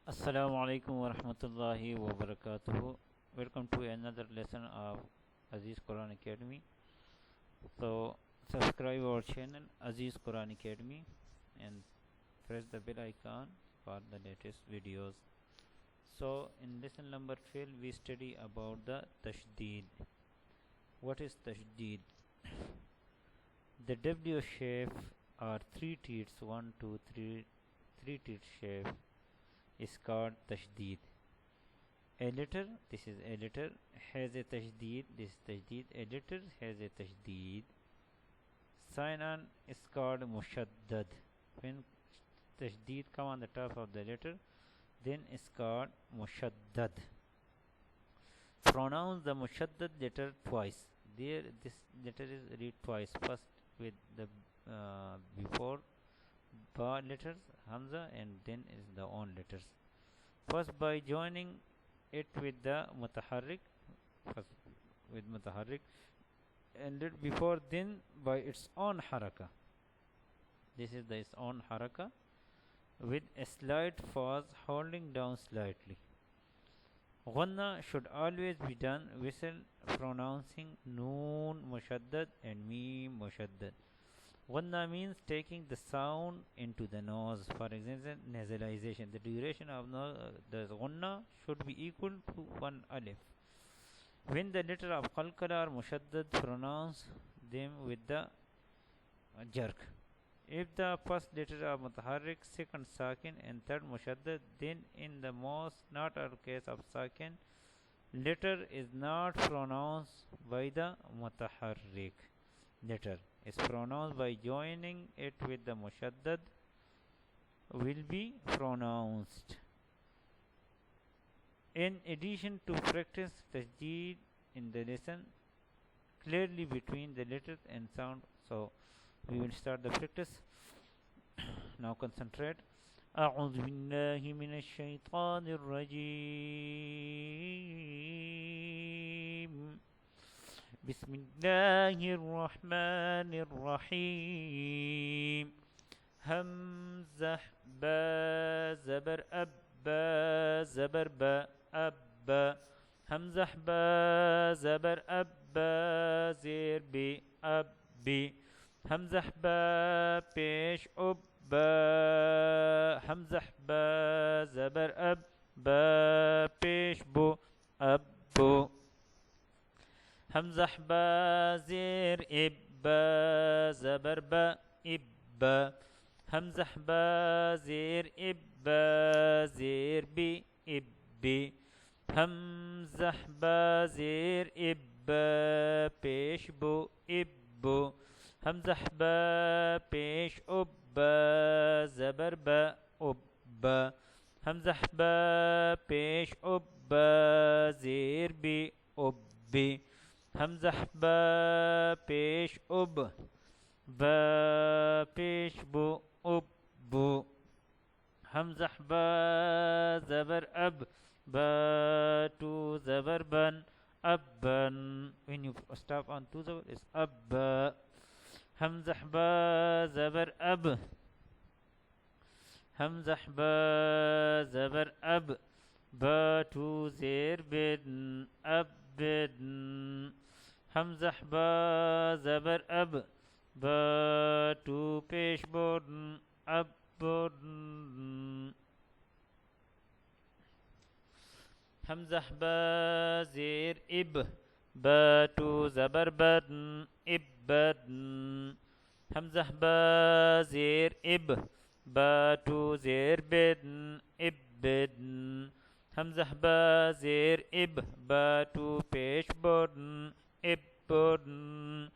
Assalamu alaikum wa rahmatullahi wa barakatuhu. Welcome to another lesson of Aziz Quran Academy. So, subscribe our channel Aziz Quran Academy and press the bell icon for the latest videos. So, in lesson number 12, we study about the Tasdeedh. What is Tasdeedh? The W shape or three teeth, 1, 2, 3, three teeth shape is called Tasdeedh. A letter, this is a letter, has a Tasdeedh, this is Tasdeedh. A letter has a Tasdeedh. Sign on is called Mushaddad. When Tasdeedh come on the top of the letter, then it's called Mushaddad. Pronounce the Mushaddad letter twice. There, this letter is read twice. First with the before ba letters Hamza, and then is the on letters. First by joining it with the mutaharrik, first with mutaharrik, and before then by its own haraka. This is its own haraka with a slight pause, holding down slightly. Ghanna should always be done whistle pronouncing noon mushaddad and mim mushaddad. Ghanna means taking the sound into the nose. For example, nasalization. The duration of the ghanna should be equal to 1 alif. When the letter of qalqala or mushaddad, pronounce them with the jerk. If the first letter of mutaharrik, second sakin and third mushaddad, then in the most not or case of sakin, letter is not pronounced by the mutaharrik. Letter is pronounced by joining it with the mushaddad will be pronounced. In addition to practice tasdeed in the lesson clearly between the letters and sound, so we will start the practice. Now concentrate. أعوذ بالله من الشيطان الرجيم بسم الله الرحمن الرحيم همزة با زبر أب با زبر با أب همزة با زبر أب با زير بي أب بي همزة با پیش أب با همزة با زبر أب با پیش بو أب بو همزة با زير إب با زبر با إب با همزة با زير إب با زير بي إب بي همزة با زير إب با پیش بو إب بو همزة با پیش أب با زبر با أب با همزة با پیش أب با زير بي أب بي همزة با پیش أب با پیش بو أب بو همزة با زبر أب با تو زبر بن أبن. When you stop on two زبر is أب. همزة با زبر أب همزة با زبر أب با تو زير بدن أبدن همزة با زبر أب با تو پیش بودن أبدن همزة با زير إب با تو زبر بدن إبدن همزة با زير إب با تو زير بدن إبدن همزة با زير إب با تو پیش بودن إبدن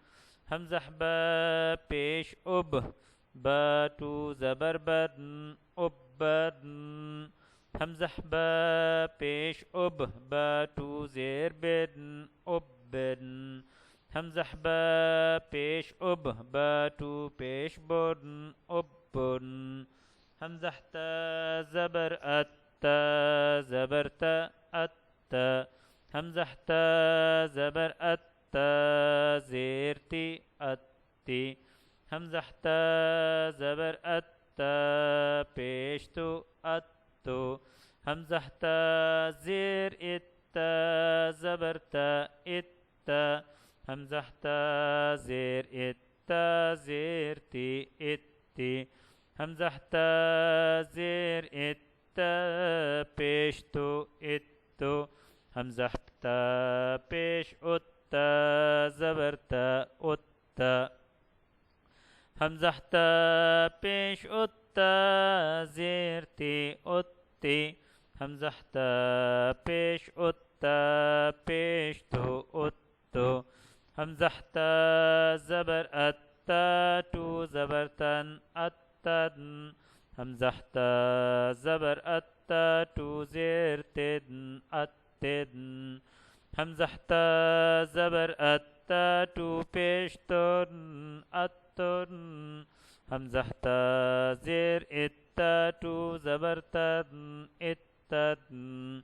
همزة با پیش أب با تو زبر بدن أبدن همزة با پیش أب با تو زير بدن أبدن همزة با پیش أب با تو پیش بودن أبدن همزة تا زبر أت تا زبر تا أت همزة تا زبر أت تا زير تي أتي همزة تا زبر أت تا پیش تو أت تو همزة تا زير إتا زبر تا إتا همزة تا زير إتا زير تي إتي همزة تا زير إتا بيش تو إتو همزة تا بيش أتا زبر تا أتا همزة تا بيش أتا زير تي أتي همزة تا بيش أتا بيش تو أتو همزة تا زبر أتا تو زبر تن أتن همزة تا زبر أتا تو زير تن أتن همزة تا زبر أتا تو بيش تن أتن همزة تا زير إتا تو زبر تن إتن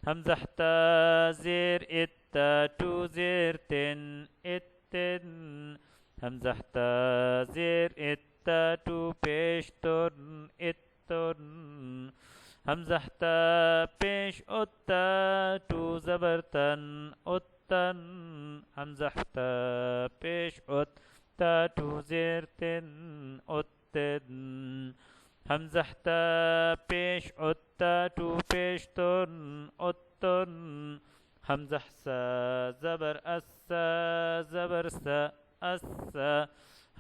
همزة تا زير إتا تو زير تن إتن همزة تا زير إتا تو بيش تن إتن همزة تا بيش أتا تو زبر تن أتن همزة تا بيش أتا تو زير تن أتن همزة تا بيش أتا تو بيش تن أتن همزة سا زبر أسا زبر سا أسا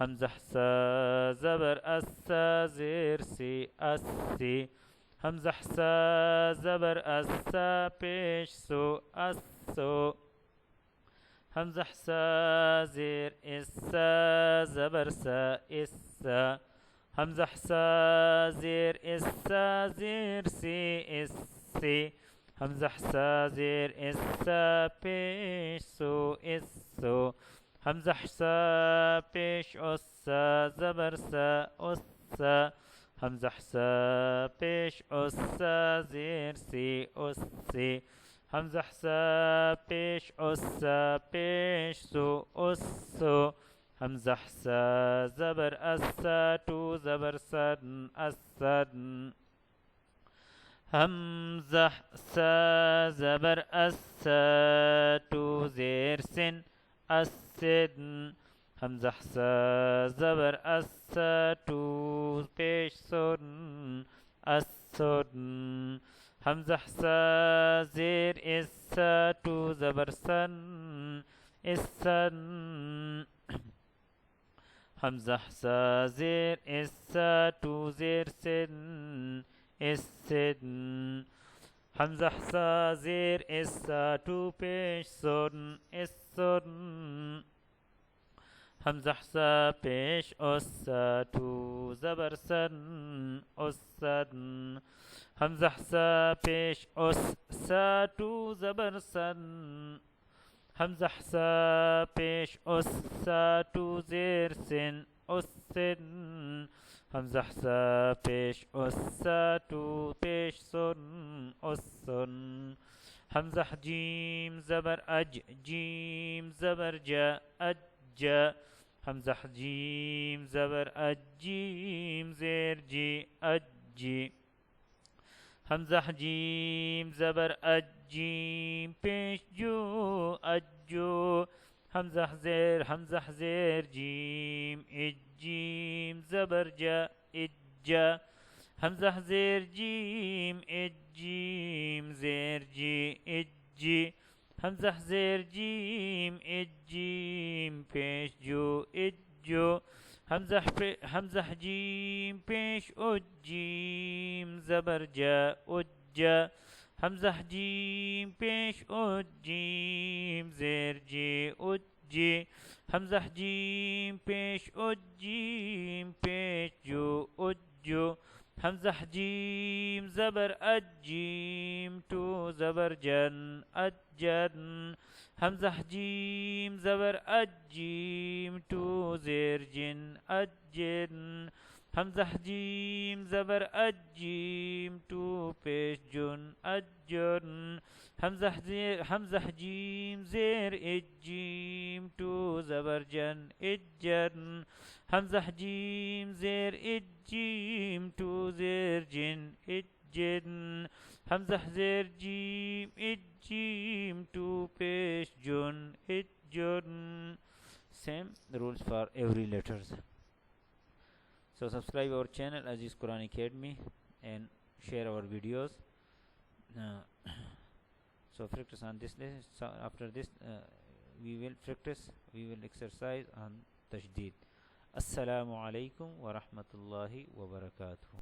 همزة سا زبر أسا زير سي أسي همزة سا زبر أسا بيش سو أسو همزة سا زير إسا زبر سا إسا همزة سا زير إسا زير سي إسي همزة سا زير إسا بيش سو إسو همزة سا بيش أسا زبر سا أسا همزة سا بيش أسا زير سي أسي همزة سا بيش أسا بيش سو أسو همزة سا زبر أسا تو زبر سن أسن همزة سا زبر أسا تو زير سن أسن همزة سا زبر أسا تو بيش سن أسن همزة سا زير إسا تو زبر سن إسن همزة سا زير إسا تو زير سن إسن همزة سا زير إسا تو بيش سن إسن همزة سا بيش أسا تو زبر سن أسن همزة سا بيش أسا تو زبر سن همزة سا بيش أسا تو زير سن أسن همزة سا بيش أسا تو بيش سن أسن همزة جيم زبر أج جيم زبر جا أج همزة جيم زبر أج جيم زير جي أجي همزة جيم زبر أج جيم بيش جو أجو همزة زير جيم إجيم زبر جا إجا همزة زير جيم إجيم زير جي إجي همزة زير جيم إجيم بيش جو إجو همزة جيم بيش أجيم زبر جا أجا همزة جيم بيش أجيم زير جي أجي همزة جيم بيش أجيم بيش جو أجو همزة جيم زبر أجيم تو زبر جن أجن همزة جيم زبر أجيم تو زير جن أجن همزة جيم زبر أجيم تو بيش جن أجن همزة جيم زير إجيم تو زبر جن إجن همزة جيم زير إجيم تو زير جن إجن Hamza Hazer Jim it Jim to paste John it John. Same rules for every letters. So subscribe our channel Aziz Quran Academy and share our videos. Uh, so practice on this lesson. So after this, we will practice. We will exercise on Tasdeedh. Assalamu alaikum wa rahmatullahi wa barakatuh.